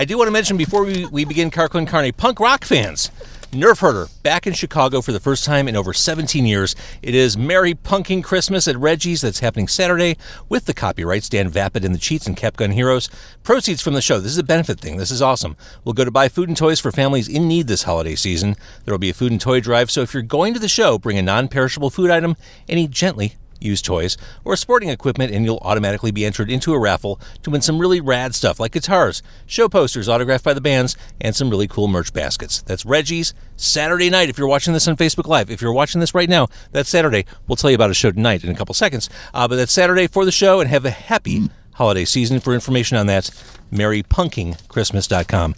I do want to mention before we begin Car Con Carne, punk rock fans, Nerf Herder, back in Chicago for the first time in over 17 years. It is Merry Punking Christmas at Reggie's. That's happening Saturday with the copyrights, Dan Vapid and the Cheats and Cap Gun Heroes. Proceeds from the show. This is a benefit thing. This is awesome. We'll go to buy food and toys for families in need this holiday season. There will be a food and toy drive, so if you're going to the show, bring a non-perishable food item, any gently used toys, or sporting equipment, and you'll automatically be entered into a raffle to win some really rad stuff like guitars, show posters autographed by the bands, and some really cool merch baskets. That's Reggie's Saturday night if you're watching this on Facebook Live. If you're watching this right now, that's Saturday. We'll tell you about a show tonight in a couple seconds. But that's Saturday for the show, and have a happy holiday season. For information on that, merrypunkingchristmas.com.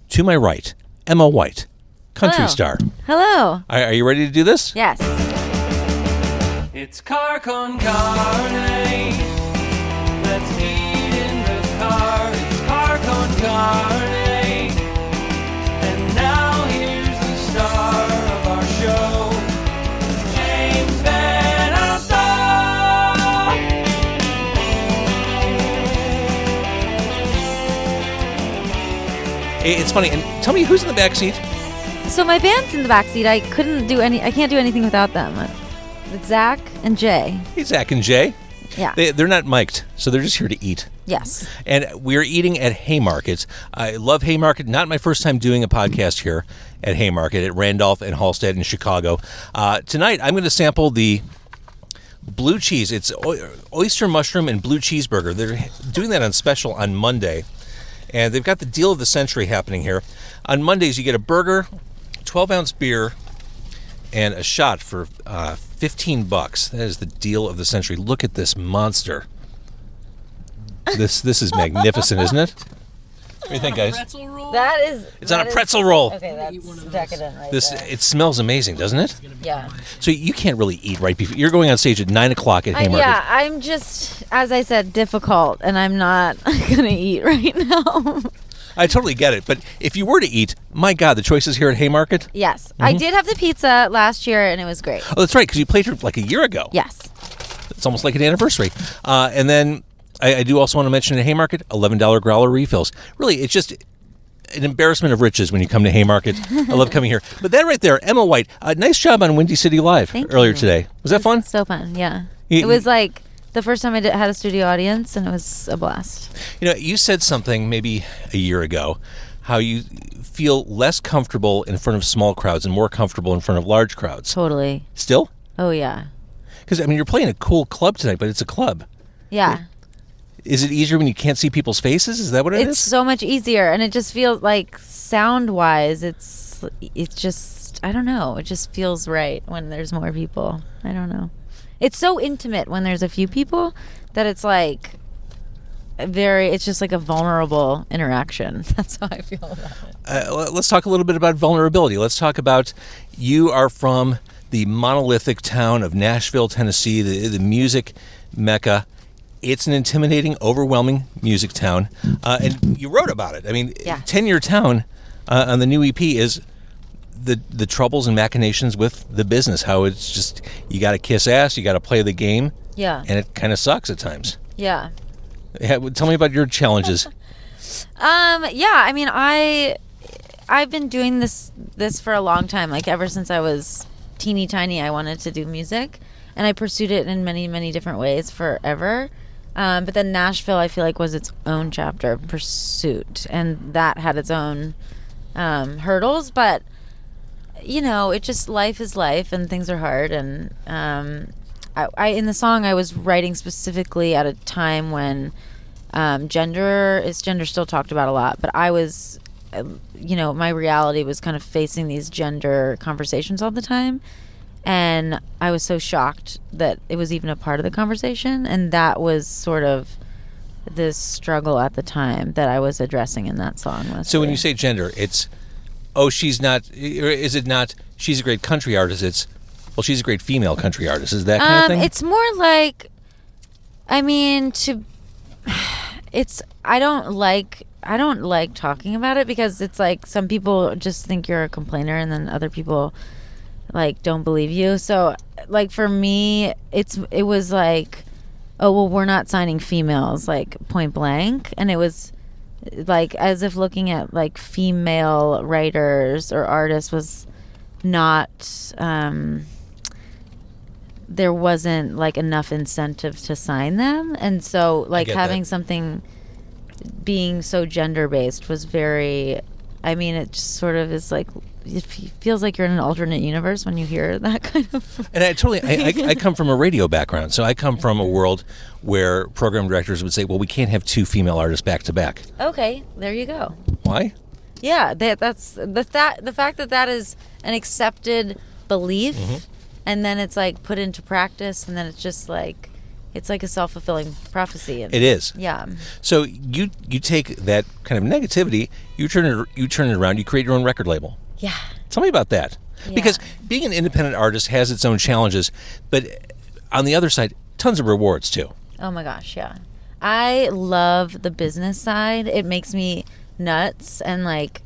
To my right, Emma White, country star. Hello. Are you ready to do this? Yes. It's Car Con Carne. Let's eat in the car. It's Car Con Carne. And now here's the star of our show, James Van Alstyne. It's funny. And tell me, who's in the back seat? So my band's in the backseat. I can't do anything without them. It's Zach and Jay. Hey, Zach and Jay. Yeah. They're not mic'd, so they're just here to eat. Yes. And we're eating at Haymarket. I love Haymarket. Not my first time doing a podcast here at Haymarket at Randolph and Halstead in Chicago. Tonight, I'm going to sample the blue cheese. It's oyster mushroom and blue cheeseburger. They're doing that on special on Monday. And they've got the deal of the century happening here. On Mondays, you get a burger, 12-ounce beer, and a shot for $15. That is the deal of the century. Look at this monster. This is magnificent, isn't it? What do you think, guys? Pretzel roll? That is. It's on a pretzel roll. Okay, that's decadent right there. It smells amazing, doesn't it? Yeah. So you can't really eat right before. You're going on stage at 9 o'clock at Haymarket. Yeah, I'm just, as I said, difficult, and I'm not going to eat right now. I totally get it. But if you were to eat, my God, the choices here at Haymarket. Yes. I did have the pizza last year, and it was great. Oh, that's right, because you played here like a year ago. Yes. It's almost like an anniversary. And then I do also want to mention at Haymarket, $11 growler refills. Really, it's just an embarrassment of riches when you come to Haymarket. I love coming here. But that right there, Emma White, nice job on Windy City Live earlier today. Was that fun? So fun, yeah. It was like the first time I had a studio audience, and it was a blast. You know, you said something maybe a year ago, how you feel less comfortable in front of small crowds and more comfortable in front of large crowds. Totally. Still? Oh, yeah. Because, I mean, you're playing a cool club tonight, but it's a club. Yeah. Is it easier when you can't see people's faces? Is that what it is? It's so much easier, and it just feels like sound-wise, it's just, I don't know, it just feels right when there's more people. I don't know. It's so intimate when there's a few people that it's like it's just like a vulnerable interaction. That's how I feel about it. Let's talk a little bit about vulnerability. Let's talk about, you are from the monolithic town of Nashville, Tennessee, the music mecca. It's an intimidating, overwhelming music town. And you wrote about it. I mean, Yeah. 10-Year Town on the new EP is the troubles and machinations with the business, how it's just, you got to kiss ass, you got to play the game, Yeah. and it kind of sucks at times. Yeah. Tell me about your challenges. Yeah, I mean, I've been doing this for a long time. Like, ever since I was teeny tiny, I wanted to do music, and I pursued it in many, many different ways forever. But then Nashville, I feel like, was its own chapter of pursuit, and that had its own hurdles. But, you know, it just, life is life, and things are hard. And I in the song, I was writing specifically at a time when gender still talked about a lot, but I was, you know, my reality was kind of facing these gender conversations all the time. And I was so shocked that it was even a part of the conversation. And that was sort of this struggle at the time that I was addressing in that song. Mostly. So when you say gender, it's, oh, she's not, or is it not, she's a great country artist, it's, well, she's a great female country artist. Is that kind of thing? It's more like, I mean, I don't like talking about it, because it's like some people just think you're a complainer, and then other people like don't believe you. So like for me, it was like, oh well, we're not signing females, like point blank. And it was like as if looking at like female writers or artists was not there wasn't like enough incentive to sign them, and so like having something being so gender based was very, I mean, it just sort of is like, it feels like you're in an alternate universe when you hear that kind of. And I come from a radio background, so I come from a world where program directors would say, well, we can't have two female artists back to back. Okay, there you go. Why? Yeah, that's the fact that is an accepted belief, and then it's like put into practice, and then it's just like, it's like a self-fulfilling prophecy. It is. Yeah. So you take that kind of negativity, you turn it around, you create your own record label. Yeah. Tell me about that. Yeah. Because being an independent artist has its own challenges, but on the other side, tons of rewards too. Oh my gosh, yeah. I love the business side. It makes me nuts, and like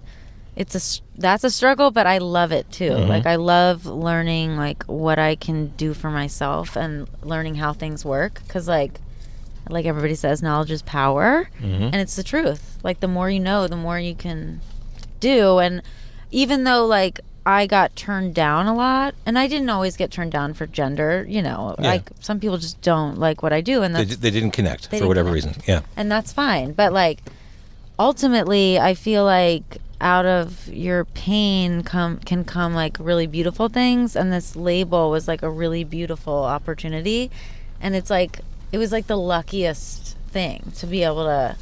that's a struggle, but I love it too. Like I love learning like what I can do for myself and learning how things work, cuz like everybody says, knowledge is power, and it's the truth. Like the more you know, the more you can do. And even though like I got turned down a lot, and I didn't always get turned down for gender, you know, like some people just don't like what I do, and that's, they didn't connect for whatever reason. Yeah. And that's fine. But like ultimately I feel like out of your pain can come like really beautiful things, and this label was like a really beautiful opportunity, and it's like it was like the luckiest thing to be able to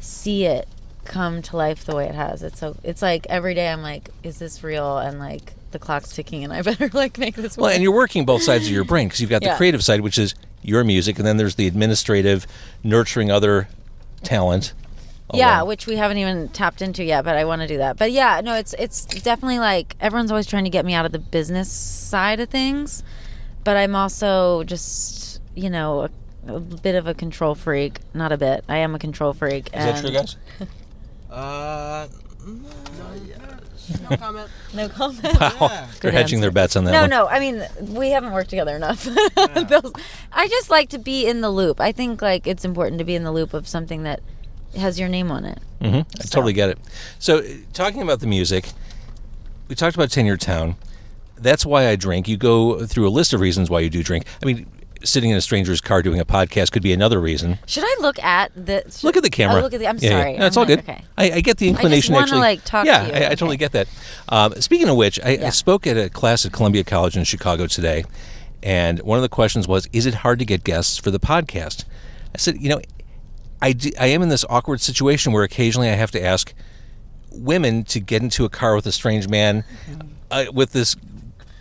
see it come to life the way it has. It's like every day I'm like, is this real? And like the clock's ticking, and I better like make this work. Well, and you're working both sides of your brain, because you've got the creative side, which is your music, and then there's the administrative, nurturing other talent. Yeah, which we haven't even tapped into yet, but I want to do that. But yeah, no, it's definitely like everyone's always trying to get me out of the business side of things, but I'm also just, you know, a bit of a control freak. Not a bit. I am a control freak. Is that true, guys? No comment. No comment. Wow. Yeah. They're hedging their bets on that one. No. I mean, we haven't worked together enough. I just like to be in the loop. I think like it's important to be in the loop of something that has your name on it. I totally get it. So, talking about the music, we talked about 10 Year Town. That's why I drink. You go through a list of reasons why you do drink. I mean, sitting in a stranger's car doing a podcast could be another reason. Should I look at the... Look at the camera. Oh, I'm sorry. No, it's all good. Okay. I get the inclination, I just want to like talk to you. Yeah, I totally get that. Speaking of which, I spoke at a class at Columbia College in Chicago today, and one of the questions was, is it hard to get guests for the podcast? I said, you know, I am in this awkward situation where occasionally I have to ask women to get into a car with a strange man with this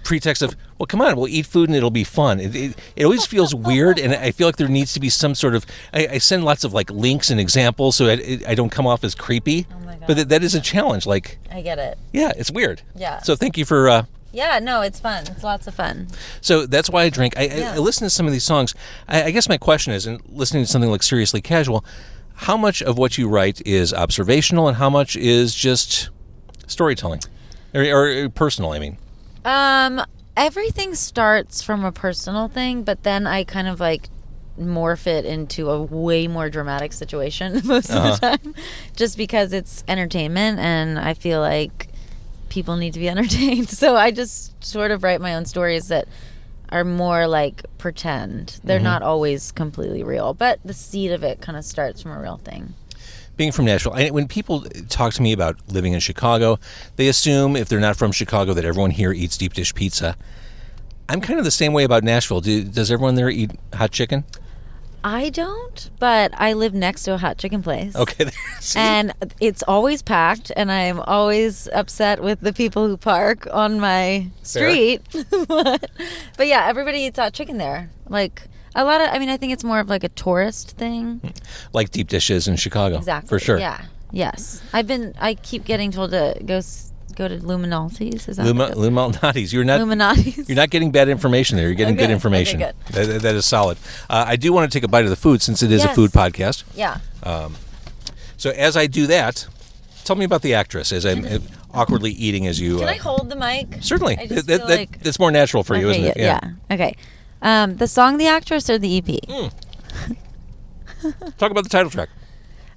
pretext of, well, come on, we'll eat food and it'll be fun. It always feels weird, and I feel like there needs to be some sort of... I send lots of like links and examples so I don't come off as creepy. Oh my God. But that is a challenge. Like, I get it. yeah, it's weird. Yeah. So thank you for... Yeah, no, it's fun. It's lots of fun. So that's why I drink. I listen to some of these songs. I guess my question is, in listening to something like Seriously Casual, how much of what you write is observational and how much is just storytelling? Or personal, I mean. Everything starts from a personal thing, but then I kind of like morph it into a way more dramatic situation most of the time, just because it's entertainment and I feel like people need to be entertained. So I just sort of write my own stories that are more like pretend. They're not always completely real, but the seed of it kind of starts from a real thing. Being from Nashville, when people talk to me about living in Chicago, they assume if they're not from Chicago that everyone here eats deep dish pizza. I'm kind of the same way about Nashville. Does everyone there eat hot chicken? I don't, but I live next to a hot chicken place. Okay. See? And it's always packed, and I'm always upset with the people who park on my street. But yeah, everybody eats hot chicken there. Like a lot of, I mean, I think it's more of like a tourist thing. Like deep dishes in Chicago. Exactly. For sure. Yeah. Yes. I keep getting told to go to Luminalti's. Is that Luminati's. You're Luminati's. You're not getting bad information there. You're getting good information. Okay, That is solid. I do want to take a bite of the food since it is a food podcast. Yeah. So as I do that, tell me about the actress as I'm awkwardly eating as you... Can I hold the mic? Certainly. I just feel like... That's more natural for you, isn't it? Yeah. Okay. The song, the actress, or the EP? Talk about the title track.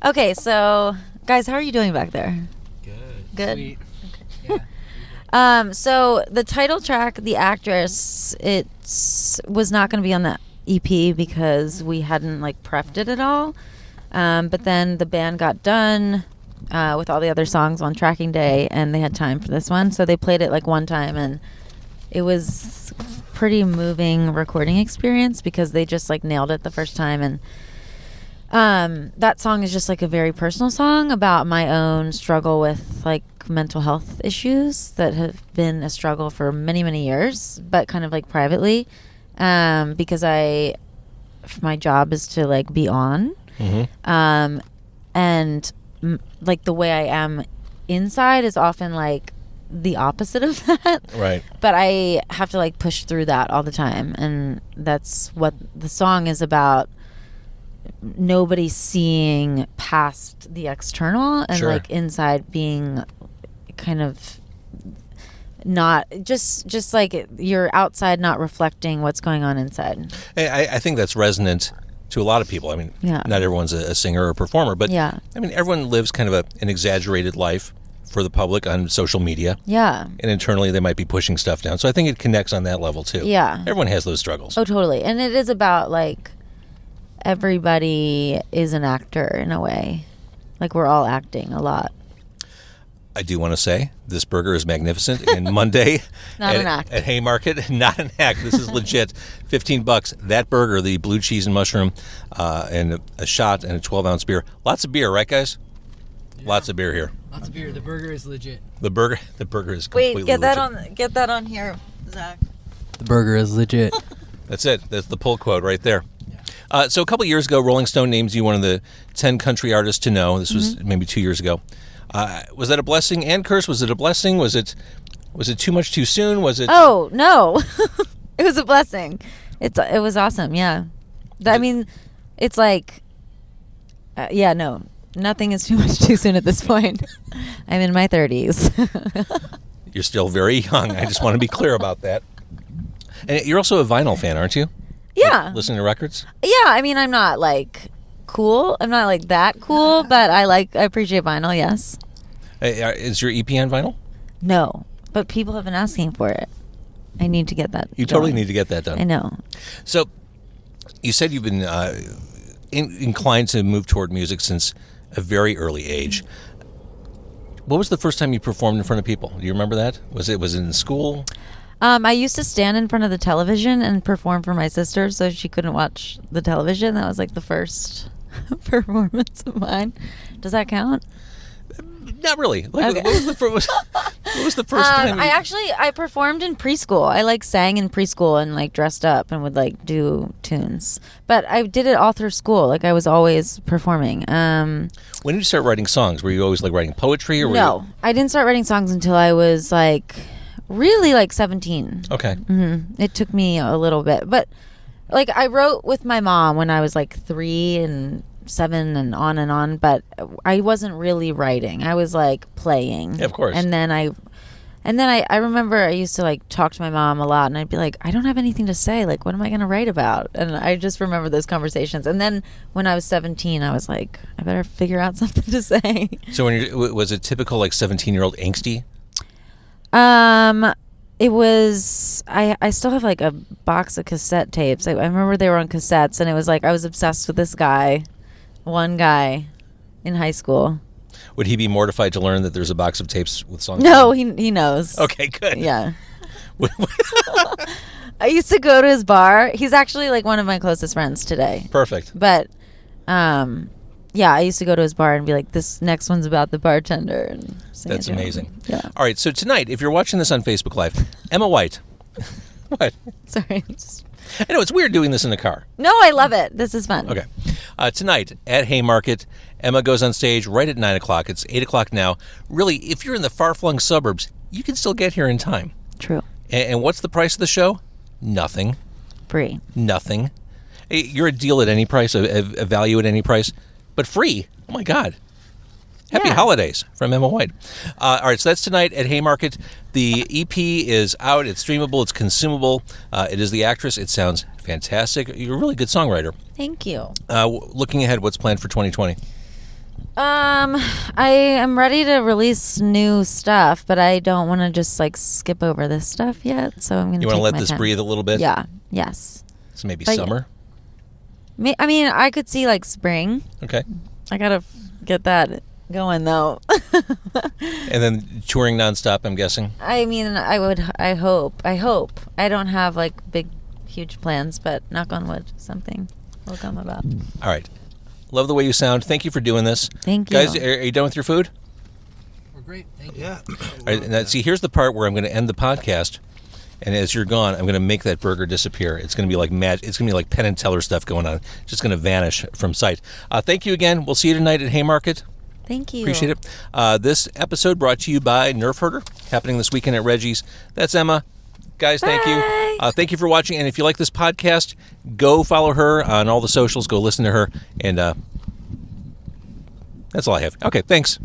Okay, so Guys, how are you doing back there? Good. Sweet. So the title track, The Actress, was not going to be on the EP because we hadn't like prepped it at all. But then the band got done with all the other songs on tracking day, and they had time for this one, so they played it like one time, and it was pretty moving recording experience because they just like nailed it the first time. And that song is just like a very personal song about my own struggle with like mental health issues that have been a struggle for many years, but kind of like privately, because my job is to like be on, and like the way I am inside is often like the opposite of that. Right. But I have to like push through that all the time, and that's what the song is about. Nobody seeing past the external and Sure. like inside being kind of not just like you're outside not reflecting what's going on inside. I think that's resonant to a lot of people. I mean, Yeah. not everyone's a singer or a performer, but Yeah. I mean, everyone lives kind of an exaggerated life for the public on social media. Yeah. And internally, they might be pushing stuff down. So I think it connects on that level, too. Yeah. Everyone has those struggles. Oh, totally. And it is about like everybody is an actor in a way. Like we're all acting a lot. I do want to say this burger is magnificent. And Monday Not an act. at Haymarket, not an act. This is legit. $15. That burger, the blue cheese and mushroom, and a shot and a 12-ounce beer. Lots of beer, right, guys? Yeah. Lots of beer here. Lots of beer. The burger is legit. The burger is completely Wait, get legit. that on here, Zach. The burger is legit. That's it. That's the pull quote right there. So a couple years ago, Rolling Stone names you one of the 10 country artists to know. This was maybe 2 years ago. Was that a blessing and curse? Was it a blessing? Was it too much too soon? Was it? Oh no, it was a blessing. It was awesome. Yeah, I mean, it's like, no, nothing is too much too soon at this point. I'm in my 30s. You're still very young. I just want to be clear about that. And you're also a vinyl fan, aren't you? Yeah. Like, listening to records? Yeah, I mean, I'm not like cool. I'm not like that cool, but I appreciate vinyl. Yes. Is your EP on vinyl? No, but people have been asking for it. I need to get that. You totally going. need to get that done. I know. So, you said you've been inclined to move toward music since a very early age. What was the first time you performed in front of people? Do you remember that? Was it in school? I used to stand in front of the television and perform for my sister so she couldn't watch the television. That was like the first performance of mine. Does that count? Not really. Like, Okay. what was the first time? I performed in preschool. I like sang in preschool and like dressed up and would like do tunes. But I did it all through school. Like I was always performing. When did you start writing songs? Were you always like writing poetry or No, I didn't start writing songs until I was like really like 17. Okay. It took me a little bit, but like I wrote with my mom when I was like 3 and 7 and on, but I wasn't really writing. I was like playing. Yeah, of course. And then I remember I used to like talk to my mom a lot, and I'd be like, I don't have anything to say. Like, what am I going to write about? And I just remember those conversations. And then when I was 17, I was like, I better figure out something to say. So was it typical like 17-year-old angsty? It was, I still have like a box of cassette tapes. I remember they were on cassettes, and it was like I was obsessed with this guy, one guy in high school. Would he be mortified to learn that there's a box of tapes with songs? No, he knows. Okay, good. Yeah. I used to go to his bar. He's actually like one of my closest friends today. Perfect. But yeah, I used to go to his bar and be like, this next one's about the bartender. And sing it That's to him. amazing. Yeah. All right, so tonight, if you're watching this on Facebook Live, Emma White. What? Sorry. I know, it's weird doing this in the car. No, I love it. This is fun. Okay. Tonight at Haymarket, Emma goes on stage right at 9 o'clock. It's 8 o'clock now. Really, if you're in the far-flung suburbs, you can still get here in time. True. And what's the price of the show? Nothing. Free. Nothing. You're a deal at any price, a value at any price, but free. Oh, my God. Happy Yeah. holidays from Emma White. All right, so that's tonight at Haymarket. The EP is out. It's streamable. It's consumable. It is The Actress. It sounds fantastic. You're a really good songwriter. Thank you. Looking ahead, what's planned for 2020? I am ready to release new stuff, but I don't want to just like skip over this stuff yet. So I'm gonna. You want to let this breathe a little bit? Yeah. Yes. So maybe But summer? I mean, I could see like spring. Okay. I gotta get that going though. And then touring nonstop, I'm guessing? I mean, I hope. I don't have like big, huge plans, but knock on wood, something will come about. All right. Love the way you sound. Thank you for doing this. Thank you. Guys, are you done with your food? We're great. Thank you. Yeah. All right, now, see, here's the part where I'm going to end the podcast, and as you're gone, I'm going to make that burger disappear. It's going to be like magic. It's going to be like Penn and Teller stuff going on. It's just going to vanish from sight. Thank you again. We'll see you tonight at Haymarket. Thank you. Appreciate it. This episode brought to you by Nerf Herder, happening this weekend at Reggie's. That's Emma. Guys, thank you. Bye. Thank you for watching. And if you like this podcast, go follow her on all the socials. Go listen to her. And that's all I have. Okay, thanks.